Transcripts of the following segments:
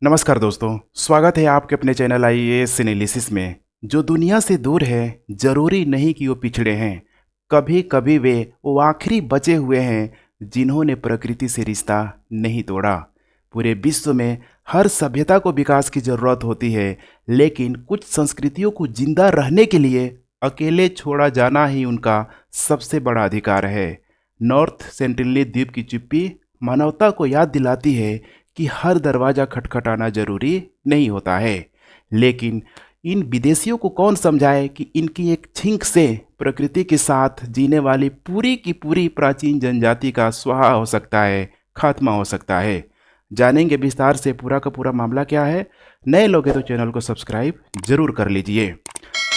नमस्कार दोस्तों, स्वागत है आपके अपने चैनल आईएएस एनालिसिस में। जो दुनिया से दूर है, जरूरी नहीं कि वो पिछड़े हैं। कभी कभी वो आखिरी बचे हुए हैं जिन्होंने प्रकृति से रिश्ता नहीं तोड़ा। पूरे विश्व में हर सभ्यता को विकास की जरूरत होती है, लेकिन कुछ संस्कृतियों को जिंदा रहने के लिए अकेले छोड़ा जाना ही उनका सबसे बड़ा अधिकार है। नॉर्थ सेंटिनली द्वीप की चुप्पी मानवता को याद दिलाती है कि हर दरवाज़ा खटखटाना जरूरी नहीं होता है। लेकिन इन विदेशियों को कौन समझाए कि इनकी एक छींक से प्रकृति के साथ जीने वाली पूरी की पूरी प्राचीन जनजाति का स्वाहा हो सकता है, खात्मा हो सकता है। जानेंगे विस्तार से पूरा का पूरा मामला क्या है। नए लोग हैं तो चैनल को सब्सक्राइब जरूर कर लीजिए।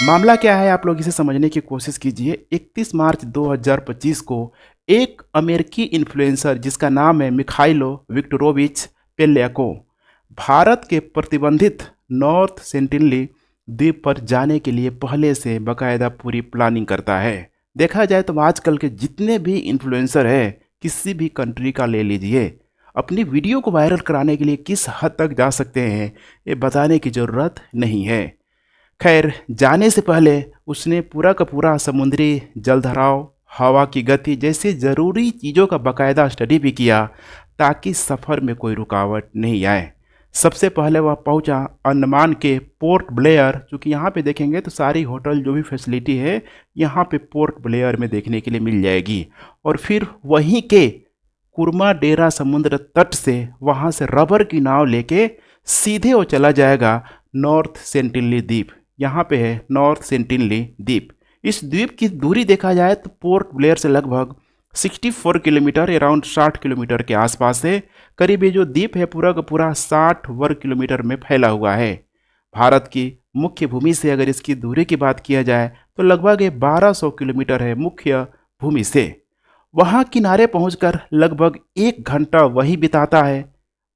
मामला क्या है, आप लोग इसे समझने की कोशिश कीजिए। 31 मार्च 2025 को एक अमेरिकी इन्फ्लुएंसर जिसका नाम है मिखाइलो विक्टोरोविच पेल्याको भारत के प्रतिबंधित नॉर्थ सेंटिनली द्वीप पर जाने के लिए पहले से बाकायदा पूरी प्लानिंग करता है। देखा जाए तो आजकल के जितने भी इन्फ्लुएंसर है, किसी भी कंट्री का ले लीजिए, अपनी वीडियो को वायरल कराने के लिए किस हद तक जा सकते हैं ये बताने की ज़रूरत नहीं है। खैर, जाने से पहले उसने पूरा का पूरा समुद्री जलधराव, हवा की गति जैसे ज़रूरी चीज़ों का बाकायदा स्टडी भी किया ताकि सफ़र में कोई रुकावट नहीं आए। सबसे पहले वह पहुंचा अंडमान के पोर्ट ब्लेयर। चूँकि यहाँ पे देखेंगे तो सारी होटल जो भी फैसिलिटी है यहाँ पे पोर्ट ब्लेयर में देखने के लिए मिल जाएगी। और फिर वहीं के कुरमा डेरा समुद्र तट से वहाँ से रबर की नाव लेके सीधे वो चला जाएगा नॉर्थ सेंटिनली द्वीप। यहाँ पे है नॉर्थ सेंटिनली द्वीप। इस द्वीप की दूरी देखा जाए तो पोर्ट ब्लेयर से लगभग 64 किलोमीटर, अराउंड 60 किलोमीटर के आसपास है। करीब ये जो द्वीप है पूरा का पूरा 60 वर्ग किलोमीटर में फैला हुआ है। भारत की मुख्य भूमि से अगर इसकी दूरी की बात किया जाए तो लगभग ये 1200 किलोमीटर है मुख्य भूमि से। वहाँ किनारे पहुंचकर लगभग 1 घंटा वही बिताता है।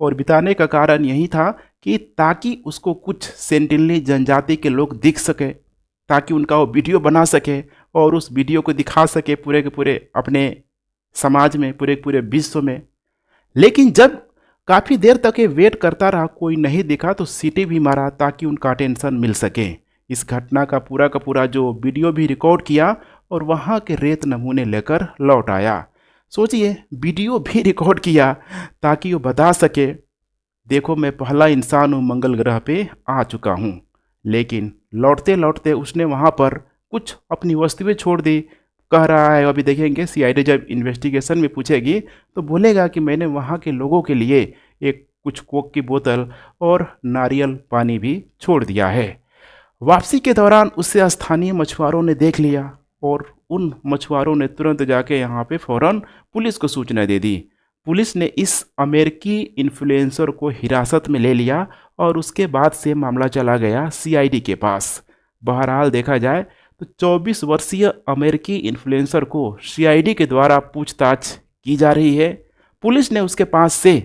और बिताने का कारण यही था कि ताकि उसको कुछ सेंटिनली जनजाति के लोग दिख सके, ताकि उनका वो वीडियो बना सके और उस वीडियो को दिखा सके पूरे के पूरे अपने समाज में, पूरे पूरे विश्व में। लेकिन जब काफ़ी देर तक ये वेट करता रहा, कोई नहीं दिखा, तो सीटी भी मारा ताकि उनका अटेंशन मिल सके। इस घटना का पूरा जो वीडियो भी रिकॉर्ड किया और वहाँ के रेत नमूने लेकर लौट आया। सोचिए, वीडियो भी रिकॉर्ड किया ताकि वो बता सके, देखो मैं पहला इंसान हूँ मंगल ग्रह पे आ चुका हूँ। लेकिन लौटते लौटते उसने वहाँ पर कुछ अपनी वस्तुएं छोड़ दी। कह रहा है, अभी देखेंगे सीआईडी जब इन्वेस्टिगेशन में पूछेगी तो बोलेगा कि मैंने वहाँ के लोगों के लिए एक कुछ कोक की बोतल और नारियल पानी भी छोड़ दिया है। वापसी के दौरान उसे स्थानीय मछुआरों ने देख लिया और उन मछुआरों ने तुरंत जाके यहाँ पे फ़ौरन पुलिस को सूचना दे दी। पुलिस ने इस अमेरिकी इन्फ्लुएंसर को हिरासत में ले लिया और उसके बाद से मामला चला गया सीआईडी के पास। बहरहाल देखा जाए तो 24 वर्षीय अमेरिकी इन्फ्लुएंसर को सीआईडी के द्वारा पूछताछ की जा रही है। पुलिस ने उसके पास से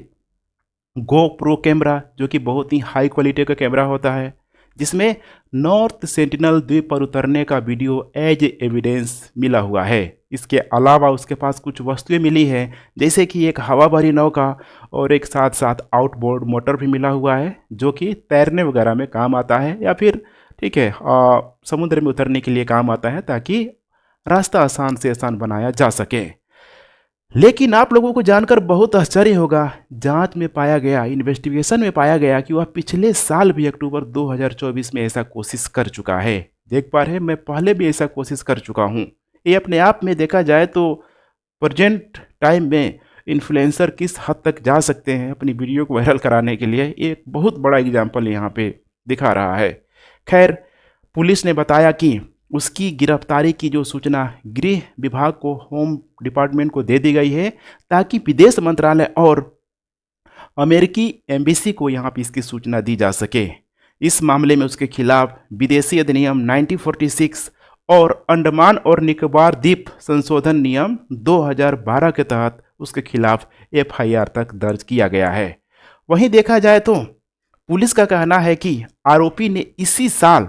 गोप्रो कैमरा, जो कि बहुत ही हाई क्वालिटी का कैमरा होता है, जिसमें नॉर्थ सेंटिनल द्वीप पर उतरने का वीडियो एज एविडेंस मिला हुआ है। इसके अलावा उसके पास कुछ वस्तुएं मिली हैं, जैसे कि एक हवा भरी नौका और एक साथ साथ आउटबोर्ड मोटर भी मिला हुआ है, जो कि तैरने वगैरह में काम आता है या फिर ठीक है समुद्र में उतरने के लिए काम आता है, ताकि रास्ता आसान से आसान बनाया जा सके। लेकिन आप लोगों को जानकर बहुत आश्चर्य होगा, जांच में पाया गया, इन्वेस्टिगेशन में पाया गया कि वह पिछले साल भी अक्टूबर 2024 में ऐसा कोशिश कर चुका है। देख पा रहे हैं, मैं पहले भी ऐसा कोशिश कर चुका हूँ। ये अपने आप में देखा जाए तो प्रेजेंट टाइम में इन्फ्लुएंसर किस हद तक जा सकते हैं अपनी वीडियो को वायरल कराने के लिए, एक बहुत बड़ा एग्जाम्पल यहाँ पे दिखा रहा है। खैर, पुलिस ने बताया कि उसकी गिरफ्तारी की जो सूचना गृह विभाग को, होम डिपार्टमेंट को दे दी गई है, ताकि विदेश मंत्रालय और अमेरिकी एम्बेसी को यहाँ पर इसकी सूचना दी जा सके। इस मामले में उसके खिलाफ विदेशी अधिनियम 1946 और अंडमान और निकोबार द्वीप संशोधन नियम 2012 के तहत उसके खिलाफ एफआईआर तक दर्ज किया गया है। वहीं देखा जाए तो पुलिस का कहना है कि आरोपी ने इसी साल,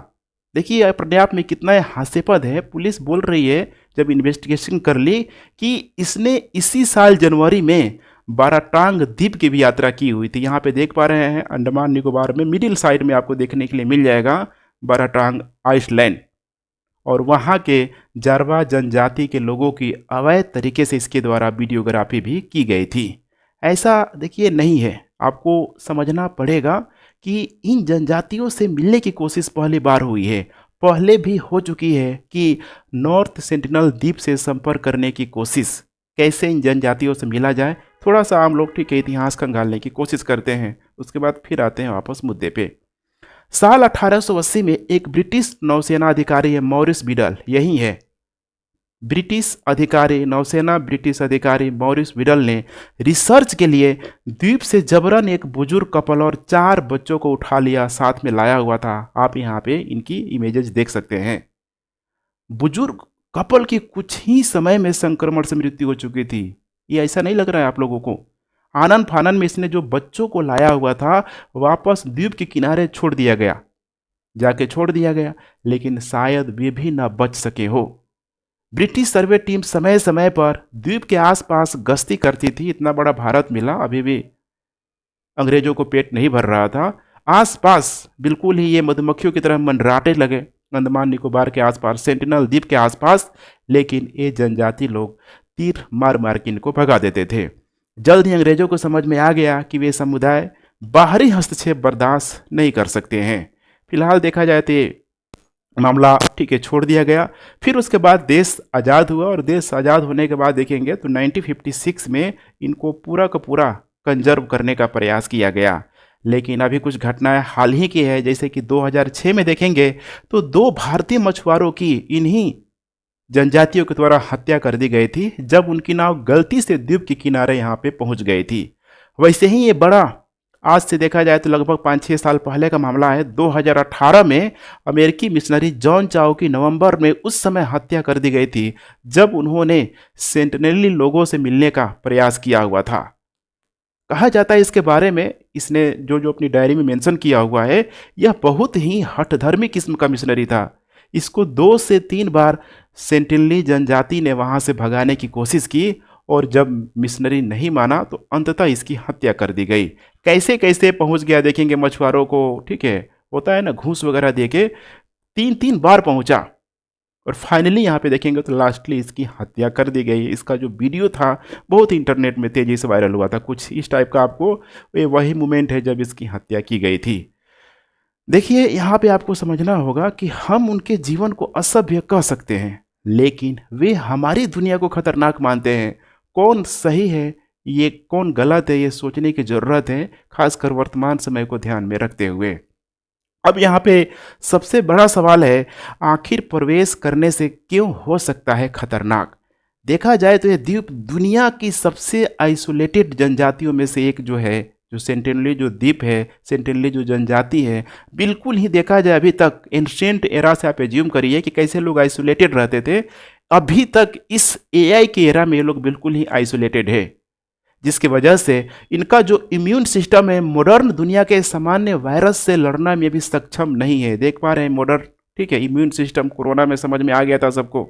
देखिए अपने आप में कितना हास्यास्पद है, पुलिस बोल रही है जब इन्वेस्टिगेशन कर ली कि इसने इसी साल जनवरी में बाराटांग द्वीप की भी यात्रा की हुई थी। यहाँ पे देख पा रहे हैं अंडमान निकोबार में मिडिल साइड में आपको देखने के लिए मिल जाएगा बाराटांग आइसलैंड, और वहाँ के जारवा जनजाति के लोगों की अवैध तरीके से इसके द्वारा वीडियोग्राफी भी की गई थी। ऐसा देखिए नहीं है, आपको समझना पड़ेगा कि इन जनजातियों से मिलने की कोशिश पहली बार हुई है। पहले भी हो चुकी है कि नॉर्थ सेंटिनल द्वीप से संपर्क करने की कोशिश, कैसे इन जनजातियों से मिला जाए। थोड़ा सा हम लोग ठीक है इतिहास खंगालने की कोशिश करते हैं, उसके बाद फिर आते हैं वापस मुद्दे पे। साल 1880 में एक ब्रिटिश नौसेना अधिकारी है मॉरिस बिडल, यही है ब्रिटिश अधिकारी, नौसेना ब्रिटिश अधिकारी मॉरिस बिडल ने रिसर्च के लिए द्वीप से जबरन एक बुजुर्ग कपल और 4 बच्चों को उठा लिया, साथ में लाया हुआ था। आप यहाँ पे इनकी इमेजेस देख सकते हैं। बुजुर्ग कपल की कुछ ही समय में संक्रमण से मृत्यु हो चुकी थी। ये ऐसा नहीं लग रहा है आप लोगों को? आनन फानन में इसने जो बच्चों को लाया हुआ था वापस द्वीप के किनारे छोड़ दिया गया, जाके छोड़ दिया गया, लेकिन शायद वे भी ना बच सके हो। ब्रिटिश सर्वे टीम समय समय पर द्वीप के आसपास गश्ती करती थी। इतना बड़ा भारत मिला, अभी भी अंग्रेजों को पेट नहीं भर रहा था। आसपास बिल्कुल ही ये मधुमक्खियों की तरह मंडराते लगे अंडमान निकोबार के आसपास, सेंटिनल द्वीप के आसपास, लेकिन ये जनजाति लोग तीर मार मार के इनको भगा देते थे। जल्द ही अंग्रेजों को समझ में आ गया कि वे समुदाय बाहरी हस्तक्षेप बर्दाश्त नहीं कर सकते हैं। फिलहाल देखा जाए तो मामला ठीक है छोड़ दिया गया। फिर उसके बाद देश आज़ाद हुआ, और देश आज़ाद होने के बाद देखेंगे तो 1956 में इनको पूरा का पूरा कंजर्व करने का प्रयास किया गया। लेकिन अभी कुछ घटनाएं हाल ही की है, जैसे कि 2006 में देखेंगे तो 2 भारतीय मछुआरों की इन्हीं जनजातियों के द्वारा हत्या कर दी गई थी, जब उनकी नाव गलती से द्वीप के किनारे यहाँ पे पहुंच गई थी। वैसे ही ये बड़ा, आज से देखा जाए तो लगभग 5-6 साल पहले का मामला है। 2018 में अमेरिकी मिशनरी जॉन चाओ की नवंबर में उस समय हत्या कर दी गई थी, जब उन्होंने सेंटिनेली लोगों से मिलने का प्रयास किया हुआ था। कहा जाता है इसके बारे में, इसने जो जो अपनी डायरी में मेंशन किया हुआ है, यह बहुत ही हठधर्मी किस्म का मिशनरी था। इसको 2 से 3 बार सेंटिनली जनजाति ने वहाँ से भगाने की कोशिश की, और जब मिशनरी नहीं माना तो अंततः इसकी हत्या कर दी गई। कैसे कैसे पहुँच गया देखेंगे मछुआरों को, ठीक है, होता है ना घूस वगैरह दे के 3-3 बार पहुँचा, और फाइनली यहाँ पे देखेंगे तो लास्टली इसकी हत्या कर दी गई। इसका जो वीडियो था बहुत इंटरनेट में तेज़ी से वायरल हुआ था, कुछ इस टाइप का। आपको ये वही मोमेंट है जब इसकी हत्या की गई थी। देखिए यहाँ पे आपको समझना होगा कि हम उनके जीवन को असभ्य कह सकते हैं, लेकिन वे हमारी दुनिया को खतरनाक मानते हैं। कौन सही है, ये कौन गलत है, ये सोचने की ज़रूरत है, खासकर वर्तमान समय को ध्यान में रखते हुए। अब यहाँ पे सबसे बड़ा सवाल है, आखिर प्रवेश करने से क्यों हो सकता है खतरनाक? देखा जाए तो यह द्वीप दुनिया की सबसे आइसोलेटेड जनजातियों में से एक जो है, जो सेंटिनली जो द्वीप है, सेंटिनली जो जनजाति है, बिल्कुल ही देखा जाए अभी तक एंशिएंट एरा से आप एज्यूम करिए कि कैसे लोग आइसोलेटेड रहते थे, अभी तक इस एआई के एरा में ये लोग बिल्कुल ही आइसोलेटेड है, जिसकी वजह से इनका जो इम्यून सिस्टम है मॉडर्न दुनिया के सामान्य वायरस से लड़ना में भी सक्षम नहीं है। देख पा रहे हैं मॉडर्न, ठीक है, इम्यून सिस्टम कोरोना में समझ में आ गया था सबको।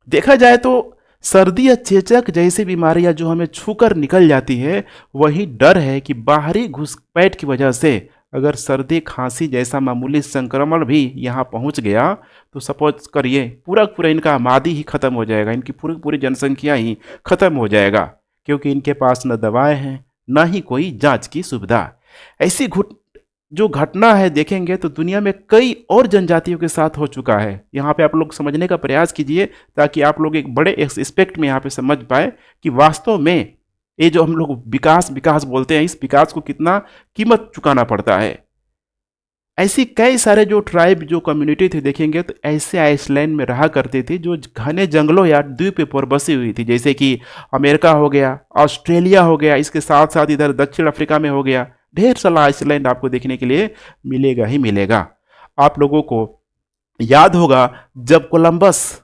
देखा जाए तो सर्दी या चेचक जैसी बीमारियां जो हमें छूकर निकल जाती है, वही डर है कि बाहरी घुसपैठ की वजह से अगर सर्दी खांसी जैसा मामूली संक्रमण भी यहाँ पहुँच गया तो सपोज करिए पूरा पूरा इनका आबादी ही खत्म हो जाएगा, इनकी पूरी पूरी जनसंख्या ही खत्म हो जाएगा, क्योंकि इनके पास न दवाएं हैं न ही कोई जांच की सुविधा। ऐसी जो घटना है देखेंगे तो दुनिया में कई और जनजातियों के साथ हो चुका है। यहाँ पे आप लोग समझने का प्रयास कीजिए, ताकि आप लोग एक बड़े एस्पेक्ट में यहाँ पे समझ पाए कि वास्तव में ये जो हम लोग विकास विकास बोलते हैं, इस विकास को कितना कीमत चुकाना पड़ता है। ऐसी कई सारे जो ट्राइब, जो कम्युनिटी थी देखेंगे तो ऐसे आइसलैंड में रहा करती थी जो घने जंगलों या द्वीप पर बसी हुई थी, जैसे कि अमेरिका हो गया, ऑस्ट्रेलिया हो गया, इसके साथ साथ इधर दक्षिण अफ्रीका में हो गया। ढेर सारा आइसलैंड आपको देखने के लिए मिलेगा ही मिलेगा। आप लोगों को याद होगा जब कोलंबस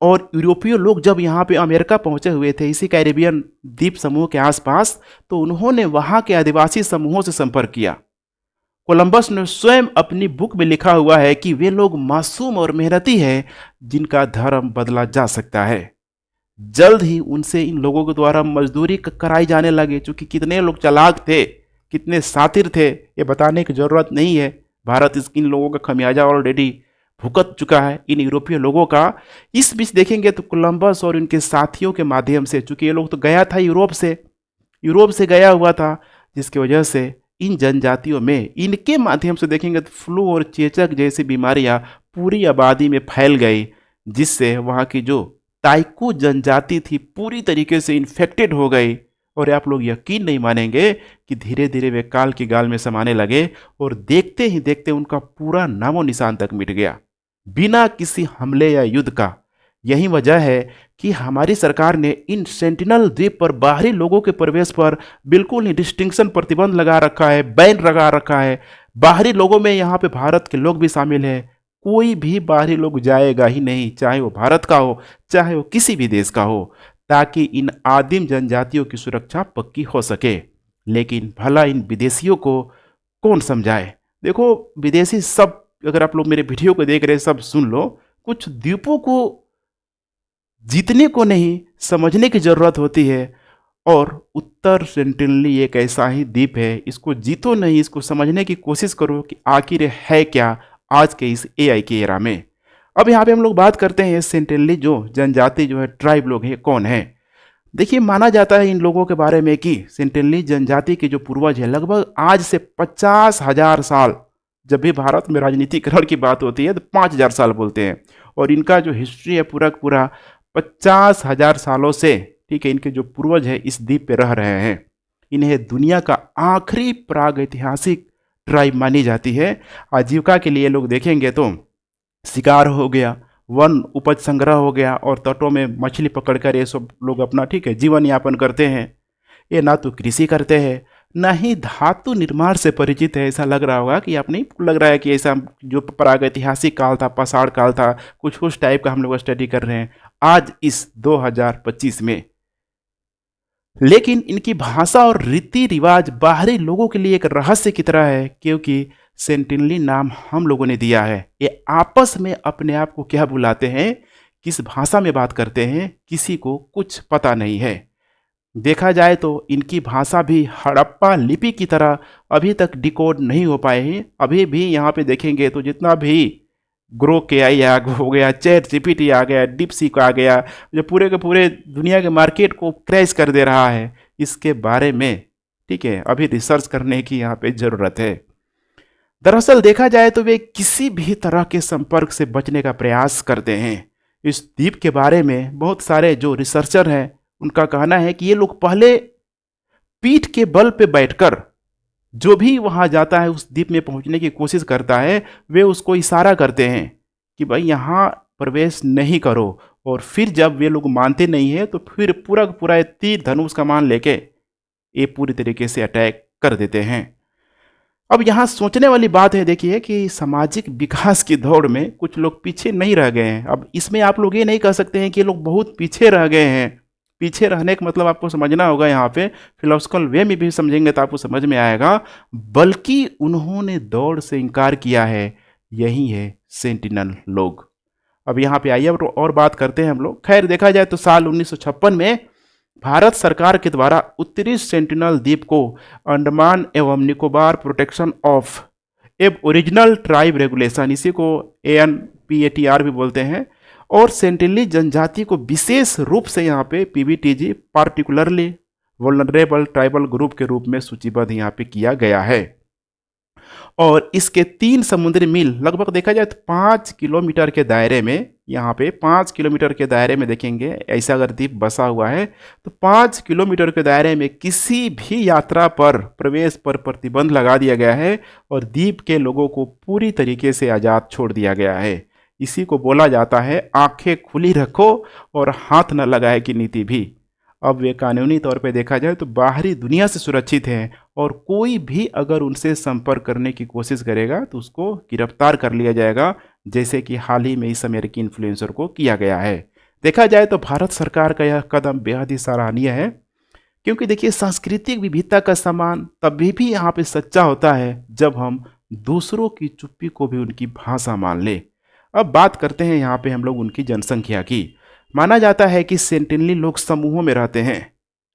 और यूरोपीय लोग जब यहाँ पे अमेरिका पहुँचे हुए थे इसी कैरिबियन द्वीप समूह के आसपास, तो उन्होंने वहाँ के आदिवासी समूहों से संपर्क किया। कोलंबस ने स्वयं अपनी बुक में लिखा हुआ है कि वे लोग मासूम और मेहनती हैं जिनका धर्म बदला जा सकता है। जल्द ही उनसे इन लोगों के द्वारा मजदूरी कराई जाने लगे। चूंकि कितने लोग चालाक थे, कितने शातिर थे, ये बताने की जरूरत नहीं है। भारत इन लोगों का खमियाजा ऑलरेडी भुगत चुका है, इन यूरोपीय लोगों का। इस बीच देखेंगे तो कोलंबस और इनके साथियों के माध्यम से, चूंकि ये लोग तो गया था यूरोप से गया हुआ था, जिसकी वजह से इन जनजातियों में इनके माध्यम से देखेंगे तो फ्लू और चेचक जैसी बीमारियां पूरी आबादी में फैल गई, जिससे वहाँ की जो ताइकू जनजाति थी पूरी तरीके से इन्फेक्टेड हो गई। और आप लोग यकीन नहीं मानेंगे कि धीरे धीरे वे काल की गाल में समाने लगे और देखते ही देखते उनका पूरा नामो निशान तक मिट गया, बिना किसी हमले या युद्ध का। यही वजह है कि हमारी सरकार ने इन सेंटिनल द्वीप पर बाहरी लोगों के प्रवेश पर बिल्कुल ही डिस्टिंक्शन प्रतिबंध लगा रखा है, बैन लगा रखा है। बाहरी लोगों में यहाँ पे भारत के लोग भी शामिल हैं। कोई भी बाहरी लोग जाएगा ही नहीं, चाहे वो भारत का हो, चाहे वो किसी भी देश का हो, ताकि इन आदिम जनजातियों की सुरक्षा पक्की हो सके। लेकिन भला इन विदेशियों को कौन समझाए? देखो, विदेशी सब, अगर आप लोग मेरे वीडियो को देख रहे हैं, सब सुन लो। कुछ द्वीपों को जीतने को नहीं, समझने की जरूरत होती है। और उत्तर सेंटिनली एक ऐसा ही द्वीप है, इसको जीतो नहीं, इसको समझने की कोशिश करो कि आखिर है क्या आज के इस एआई के एरा में। अब यहाँ पे हम लोग बात करते हैं सेंटिनली जो जनजाति जो है, ट्राइब लोग हैं, कौन है। देखिए, माना जाता है इन लोगों के बारे में कि सेंटिनली जनजाति के जो पूर्वज है, लगभग आज से 50,000 साल, जब भी भारत में राजनीतिकरण की बात होती है तो 5,000 साल बोलते हैं। और इनका जो हिस्ट्री है पूरा पूरा 50,000 सालों से, ठीक है, इनके जो पूर्वज है इस द्वीप पे रह रहे हैं। इन्हें दुनिया का आखिरी प्रागैतिहासिक ट्राइब मानी जाती है। आजीविका के लिए लोग देखेंगे तो शिकार हो गया, वन उपज संग्रह हो गया, और तटों में मछली पकड़कर ये सब लोग अपना, ठीक है, जीवन यापन करते हैं। ये ना तो कृषि करते हैं, ना ही धातु निर्माण से परिचित है। ऐसा लग रहा होगा कि आप नहीं लग रहा है कि ऐसा जो प्रागैतिहासिक काल था, पाषाण काल था, कुछ कुछ टाइप का हम लोग स्टडी कर रहे हैं आज इस 2025 में। लेकिन इनकी भाषा और रीति रिवाज बाहरी लोगों के लिए एक रहस्य की तरह है, क्योंकि सेंटिनली नाम हम लोगों ने दिया है। ये आपस में अपने आप को क्या बुलाते हैं, किस भाषा में बात करते हैं, किसी को कुछ पता नहीं है। देखा जाए तो इनकी भाषा भी हड़प्पा लिपि की तरह अभी तक डिकोड नहीं हो पाए हैं। अभी भी यहाँ पे देखेंगे तो जितना भी ग्रोक के आई हो गया, चैट जीपीटी आ गया, डीपसीक आ गया, जो पूरे के पूरे दुनिया के मार्केट को क्रैश कर दे रहा है, इसके बारे में, ठीक है, अभी रिसर्च करने की यहाँ पे ज़रूरत है। दरअसल देखा जाए तो वे किसी भी तरह के संपर्क से बचने का प्रयास करते हैं। इस द्वीप के बारे में बहुत सारे जो रिसर्चर हैं उनका कहना है कि ये लोग पहले पीठ के बल पे बैठकर जो भी वहां जाता है, उस द्वीप में पहुंचने की कोशिश करता है, वे उसको इशारा करते हैं कि भाई यहाँ प्रवेश नहीं करो। और फिर जब वे लोग मानते नहीं है तो फिर पूरा पूरा तीर धनुष का मान लेके ये पूरी तरीके से अटैक कर देते हैं। अब यहाँ सोचने वाली बात है, देखिए, कि सामाजिक विकास की दौड़ में कुछ लोग पीछे नहीं रह गए हैं। अब इसमें आप लोग ये नहीं कह सकते हैं कि ये लोग बहुत पीछे रह गए हैं। पीछे रहने का मतलब आपको समझना होगा, यहाँ पे फिलोसफिकल वे में भी समझेंगे तो आपको समझ में आएगा, बल्कि उन्होंने दौड़ से इनकार किया है। यही है सेंटिनल लोग। अब यहाँ पे आइए और बात करते हैं हम लोग। खैर, देखा जाए तो साल 1956 में भारत सरकार के द्वारा उत्तरी सेंटिनल द्वीप को अंडमान एवं Nicobar protection of original tribe regulation, इसी को ANPATR भी बोलते हैं, और सेंटिनली जनजाति को विशेष रूप से यहाँ पे PBTG particularly vulnerable tribal group के रूप में सूचीबद्ध यहाँ पे किया गया है। और इसके 3 समुद्री मील, लगभग देखा जाए तो 5 किलोमीटर के दायरे में, यहाँ पे 5 किलोमीटर के दायरे में देखेंगे, ऐसा अगर द्वीप बसा हुआ है तो 5 किलोमीटर के दायरे में किसी भी यात्रा पर प्रवेश पर प्रतिबंध लगा दिया गया है और द्वीप के लोगों को पूरी तरीके से आज़ाद छोड़ दिया गया है। इसी को बोला जाता है आंखें खुली रखो और हाथ न लगाए की नीति भी। अब वे कानूनी तौर पे देखा जाए तो बाहरी दुनिया से सुरक्षित हैं, और कोई भी अगर उनसे संपर्क करने की कोशिश करेगा तो उसको गिरफ्तार कर लिया जाएगा, जैसे कि हाल ही में इस अमेरिकी इन्फ्लुएंसर को किया गया है। देखा जाए तो भारत सरकार का यह कदम बेहद ही सराहनीय है, क्योंकि देखिए, सांस्कृतिक विविधता का सम्मान तभी भी यहाँ पे सच्चा होता है जब हम दूसरों की चुप्पी को भी उनकी भाषा मान ले। अब बात करते हैं यहाँ पे हम लोग उनकी जनसंख्या की। माना जाता है कि सेंटिनली लोग समूहों में रहते हैं,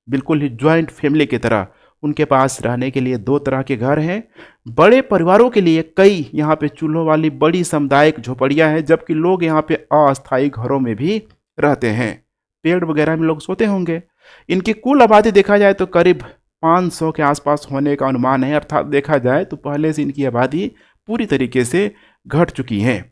बिल्कुल ही ज्वाइंट फैमिली की तरह। उनके पास रहने के लिए 2 तरह के घर हैं। बड़े परिवारों के लिए कई यहाँ पे चूल्हों वाली बड़ी सामुदायिक झोपड़ियाँ हैं, जबकि लोग यहाँ पे अस्थायी घरों में भी रहते हैं। पेड़ वगैरह में लोग सोते होंगे। इनकी कुल आबादी देखा जाए तो करीब 500 के आसपास होने का अनुमान है, अर्थात देखा जाए तो पहले से इनकी आबादी पूरी तरीके से घट चुकी है।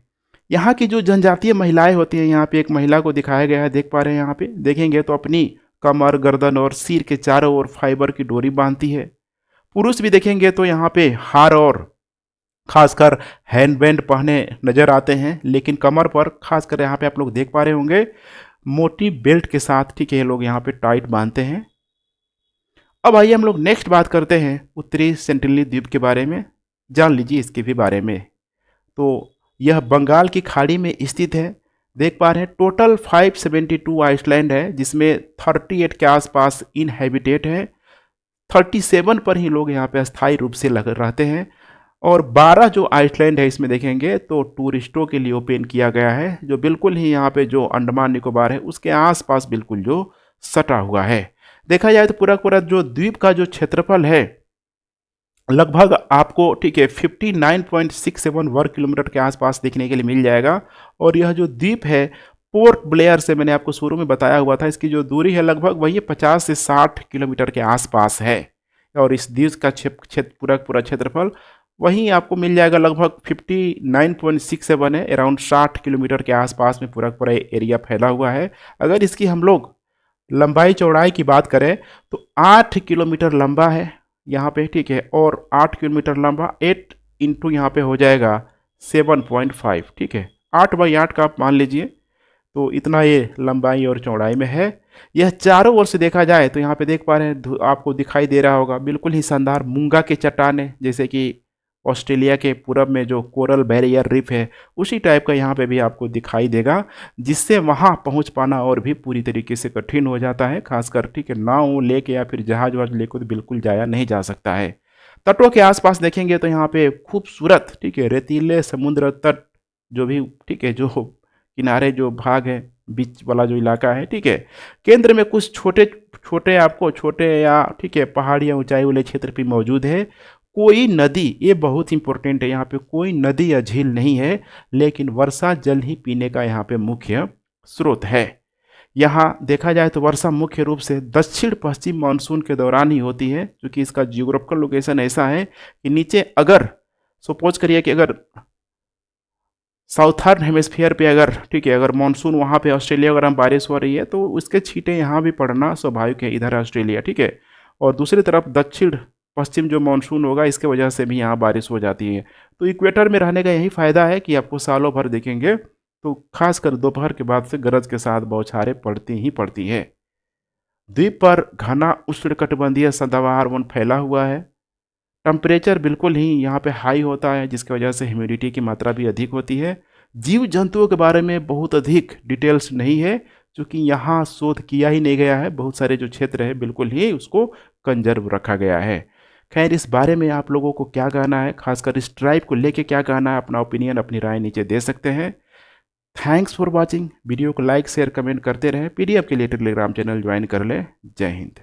यहाँ की जो जनजातीय महिलाएं होती हैं, यहाँ पे एक महिला को दिखाया गया है, देख पा रहे हैं यहाँ पे, देखेंगे तो अपनी कमर, गर्दन और सिर के चारों ओर फाइबर की डोरी बांधती है। पुरुष भी देखेंगे तो यहाँ पे हार और खासकर हैंडबैंड पहने नजर आते हैं, लेकिन कमर पर खासकर यहाँ पे आप लोग देख पा रहे होंगे मोटी बेल्ट के साथ, ठीक है, लोग यहाँ पे टाइट बांधते हैं। अब आइए हम लोग नेक्स्ट बात करते हैं उत्तरी सेंटिनली द्वीप के बारे में, जान लीजिए इसके भी बारे में। तो यह बंगाल की खाड़ी में स्थित है। देख पा रहे हैं टोटल 572 आइसलैंड है, जिसमें 38 के आसपास इनहेबिटेट है। 37 पर ही लोग यहाँ पे अस्थायी रूप से लग रहते हैं, और 12 जो आइसलैंड है इसमें देखेंगे तो टूरिस्टों के लिए ओपन किया गया है, जो बिल्कुल ही यहाँ पे जो अंडमान निकोबार है उसके आसपास बिल्कुल जो सटा हुआ है। देखा जाए तो पूरा पूरा जो द्वीप का जो क्षेत्रफल है लगभग आपको, ठीक है, 59.67 वर्ग किलोमीटर के आसपास देखने के लिए मिल जाएगा। और यह जो द्वीप है पोर्ट ब्लेयर से, मैंने आपको शुरू में बताया हुआ था, इसकी जो दूरी है लगभग वही 50 से 60 किलोमीटर के आसपास है। और इस द्वीप का पूरा क्षेत्रफल वहीं आपको मिल जाएगा लगभग 59.67 है, अराउंड 60 किलोमीटर के आसपास में पूरा एरिया फैला हुआ है। अगर इसकी हम लोग लंबाई चौड़ाई की बात करें तो 8 किलोमीटर लंबा है यहाँ पे, ठीक है, और 8 किलोमीटर लंबा 8 इंटू यहाँ पे हो जाएगा 7.5, ठीक है, 8/8 का आप मान लीजिए। तो इतना ये लंबाई और चौड़ाई में है। यह चारों ओर से देखा जाए तो यहाँ पे देख पा रहे हैं, आपको दिखाई दे रहा होगा बिल्कुल ही शानदार मूंगा के चट्टाने, जैसे कि ऑस्ट्रेलिया के पूरब में जो कोरल बैरियर रीफ है उसी टाइप का यहाँ पे भी आपको दिखाई देगा, जिससे वहाँ पहुँच पाना और भी पूरी तरीके से कठिन हो जाता है, खासकर, ठीक है, नाव लेके या फिर जहाज वहाज लेकर तो बिल्कुल जाया नहीं जा सकता है। तटों के आसपास देखेंगे तो यहाँ पे खूबसूरत, ठीक है, रेतीले समुद्र तट जो भी, ठीक है, जो किनारे जो भाग है, बीच वाला जो इलाका है, ठीक है, केंद्र में कुछ छोटे छोटे आपको छोटे या, ठीक है, पहाड़ी या ऊंचाई वाले क्षेत्र भी मौजूद है। कोई नदी, ये बहुत इंपॉर्टेंट है, यहाँ पे कोई नदी या झील नहीं है, लेकिन वर्षा जल ही पीने का यहाँ पे मुख्य स्रोत है। यहाँ देखा जाए तो वर्षा मुख्य रूप से दक्षिण पश्चिम मानसून के दौरान ही होती है, क्योंकि इसका जियोग्राफिकल लोकेशन ऐसा है कि नीचे अगर सपोज करिए कि अगर साउथर्न हेमिस्फीयर पे अगर, ठीक है, अगर मानसून वहाँ पे ऑस्ट्रेलिया अगर हम बारिश हो रही है तो उसके छींटे यहाँ भी पड़ना स्वाभाविक है, इधर ऑस्ट्रेलिया, ठीक है, और दूसरी तरफ दक्षिण पश्चिम जो मानसून होगा इसके वजह से भी यहाँ बारिश हो जाती है। तो इक्वेटर में रहने का यही फ़ायदा है कि आपको सालों भर देखेंगे तो खासकर दोपहर के बाद से गरज के साथ बौछारें पड़ती ही पड़ती है। द्वीप पर घना उष्णकटिबंधीय सदाबहार वन फैला हुआ है। टेम्परेचर बिल्कुल ही यहाँ पे हाई होता है, जिसकी वजह से ह्यूमिडिटी की मात्रा भी अधिक होती है। जीव जंतुओं के बारे में बहुत अधिक डिटेल्स नहीं है, क्योंकि यहाँ शोध किया ही नहीं गया है। बहुत सारे जो क्षेत्र है बिल्कुल ही उसको कंजर्व रखा गया है। खैर, इस बारे में आप लोगों को क्या कहना है, खासकर इस ट्राइब को लेके क्या कहना है, अपना ओपिनियन, अपनी राय नीचे दे सकते हैं। Thanks for watching. वीडियो को लाइक शेयर कमेंट करते रहें। PDF के लिए टेलीग्राम चैनल ज्वाइन कर लें। जय हिंद।